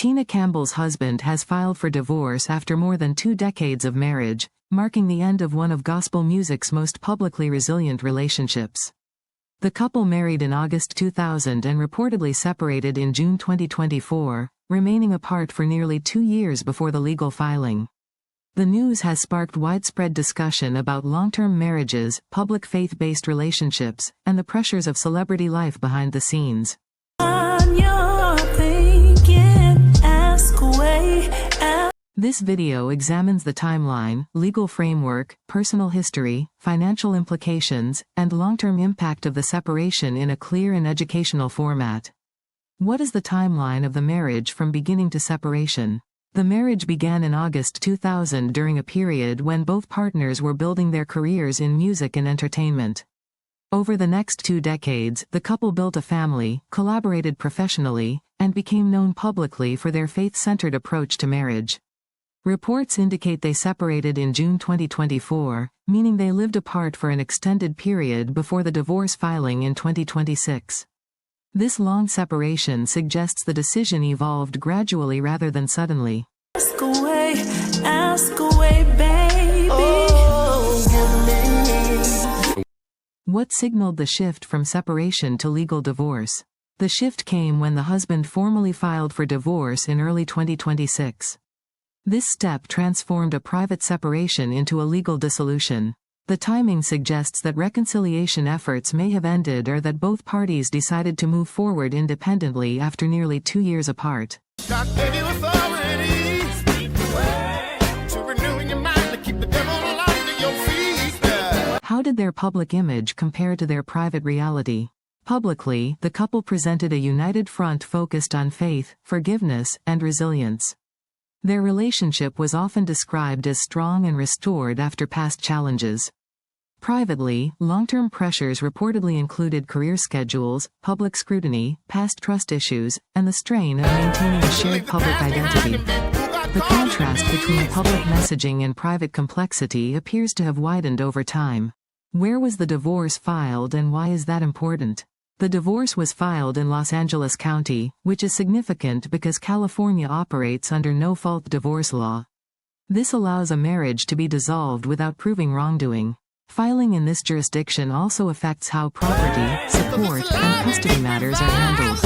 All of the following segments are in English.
Tina Campbell's husband has filed for divorce after more than 2 decades of marriage, marking the end of one of gospel music's most publicly resilient relationships. The couple married in August 2000 and reportedly separated in June 2024, remaining apart for nearly 2 years before the legal filing. The news has sparked widespread discussion about long-term marriages, public faith-based relationships, and the pressures of celebrity life behind the scenes. This video examines the timeline, legal framework, personal history, financial implications, and long-term impact of the separation in a clear and educational format. What is the timeline of the marriage from beginning to separation? The marriage began in August 2000 during a period when both partners were building their careers in music and entertainment. Over the next 2 decades, the couple built a family, collaborated professionally, and became known publicly for their faith-centered approach to marriage. Reports indicate they separated in June 2024, meaning they lived apart for an extended period before the divorce filing in 2026. This long separation suggests the decision evolved gradually rather than suddenly. Ask away, baby. What signaled the shift from separation to legal divorce? The shift came when the husband formally filed for divorce in early 2026. This step transformed a private separation into a legal dissolution. The timing suggests that reconciliation efforts may have ended or that both parties decided to move forward independently after nearly 2 years apart. How did their public image compare to their private reality? Publicly, the couple presented a united front focused on faith, forgiveness, and resilience. Their relationship was often described as strong and restored after past challenges. Privately, long-term pressures reportedly included career schedules, public scrutiny, past trust issues, and the strain of maintaining a shared public identity. The contrast between public messaging and private complexity appears to have widened over time. Where was the divorce filed and why is that important? The divorce was filed in Los Angeles County, which is significant because California operates under no-fault divorce law. This allows a marriage to be dissolved without proving wrongdoing. Filing in this jurisdiction also affects how property, support, and custody matters are handled.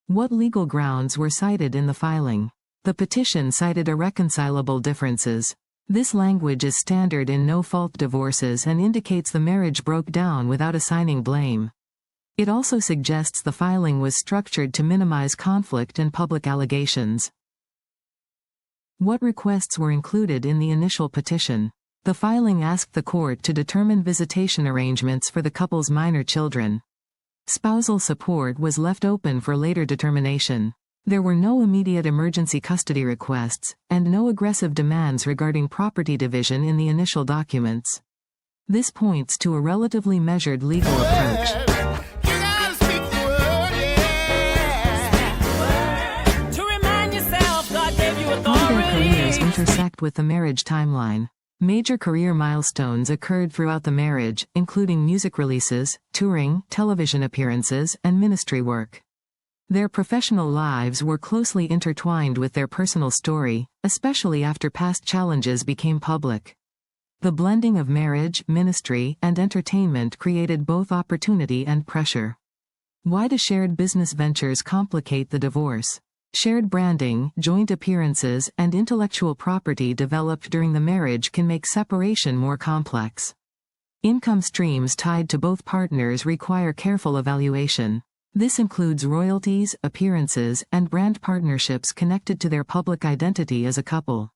What legal grounds were cited in the filing? The petition cited irreconcilable differences. This language is standard in no-fault divorces and indicates the marriage broke down without assigning blame. It also suggests the filing was structured to minimize conflict and public allegations. What requests were included in the initial petition? The filing asked the court to determine visitation arrangements for the couple's minor children. Spousal support was left open for later determination. There were no immediate emergency custody requests, and no aggressive demands regarding property division in the initial documents. This points to a relatively measured legal approach. How their careers intersect with the marriage timeline. Major career milestones occurred throughout the marriage, including music releases, touring, television appearances, and ministry work. Their professional lives were closely intertwined with their personal story, especially after past challenges became public. The blending of marriage, ministry, and entertainment created both opportunity and pressure. Why do shared business ventures complicate the divorce? Shared branding, joint appearances, and intellectual property developed during the marriage can make separation more complex. Income streams tied to both partners require careful evaluation. This includes royalties, appearances, and brand partnerships connected to their public identity as a couple.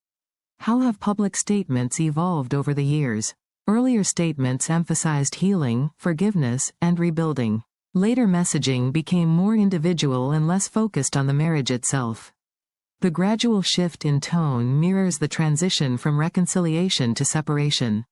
How have public statements evolved over the years? Earlier statements emphasized healing, forgiveness, and rebuilding. Later messaging became more individual and less focused on the marriage itself. The gradual shift in tone mirrors the transition from reconciliation to separation.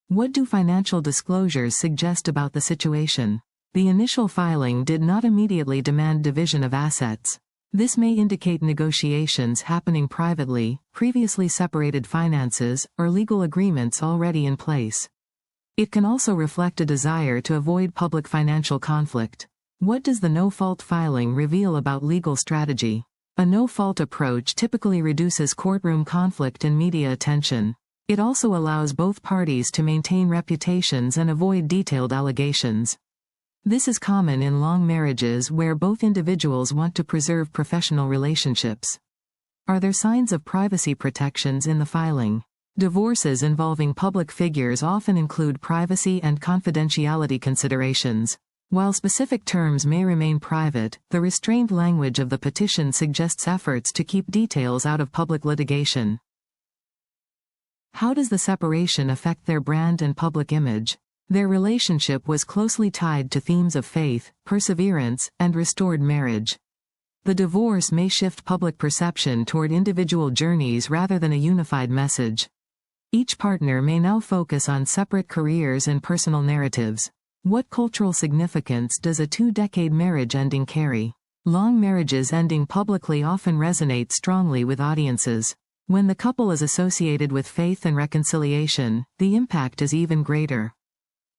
What do financial disclosures suggest about the situation? The initial filing did not immediately demand division of assets. This may indicate negotiations happening privately, previously separated finances, or legal agreements already in place. It can also reflect a desire to avoid public financial conflict. What does the no-fault filing reveal about legal strategy? A no-fault approach typically reduces courtroom conflict and media attention. It also allows both parties to maintain reputations and avoid detailed allegations. This is common in long marriages where both individuals want to preserve professional relationships. Are there signs of privacy protections in the filing? Divorces involving public figures often include privacy and confidentiality considerations. While specific terms may remain private, the restrained language of the petition suggests efforts to keep details out of public litigation. How does the separation affect their brand and public image? Their relationship was closely tied to themes of faith, perseverance, and restored marriage. The divorce may shift public perception toward individual journeys rather than a unified message. Each partner may now focus on separate careers and personal narratives. What cultural significance does a 2-decade marriage ending carry? Long marriages ending publicly often resonate strongly with audiences. When the couple is associated with faith and reconciliation, the impact is even greater.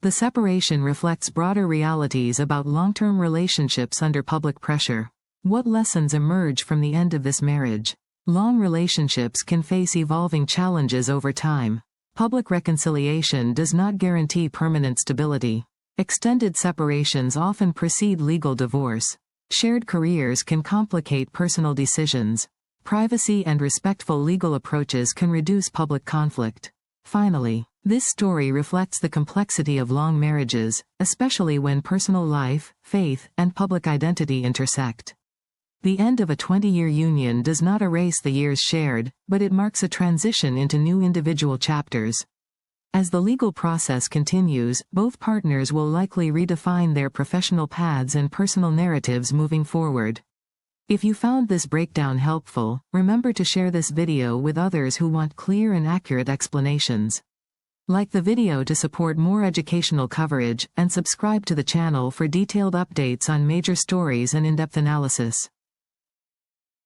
The separation reflects broader realities about long-term relationships under public pressure. What lessons emerge from the end of this marriage? Long relationships can face evolving challenges over time. Public reconciliation does not guarantee permanent stability. Extended separations often precede legal divorce. Shared careers can complicate personal decisions. Privacy and respectful legal approaches can reduce public conflict. Finally, this story reflects the complexity of long marriages, especially when personal life, faith, and public identity intersect. The end of a 20-year union does not erase the years shared, but it marks a transition into new individual chapters. As the legal process continues, both partners will likely redefine their professional paths and personal narratives moving forward. If you found this breakdown helpful, remember to share this video with others who want clear and accurate explanations. Like the video to support more educational coverage, and subscribe to the channel for detailed updates on major stories and in-depth analysis.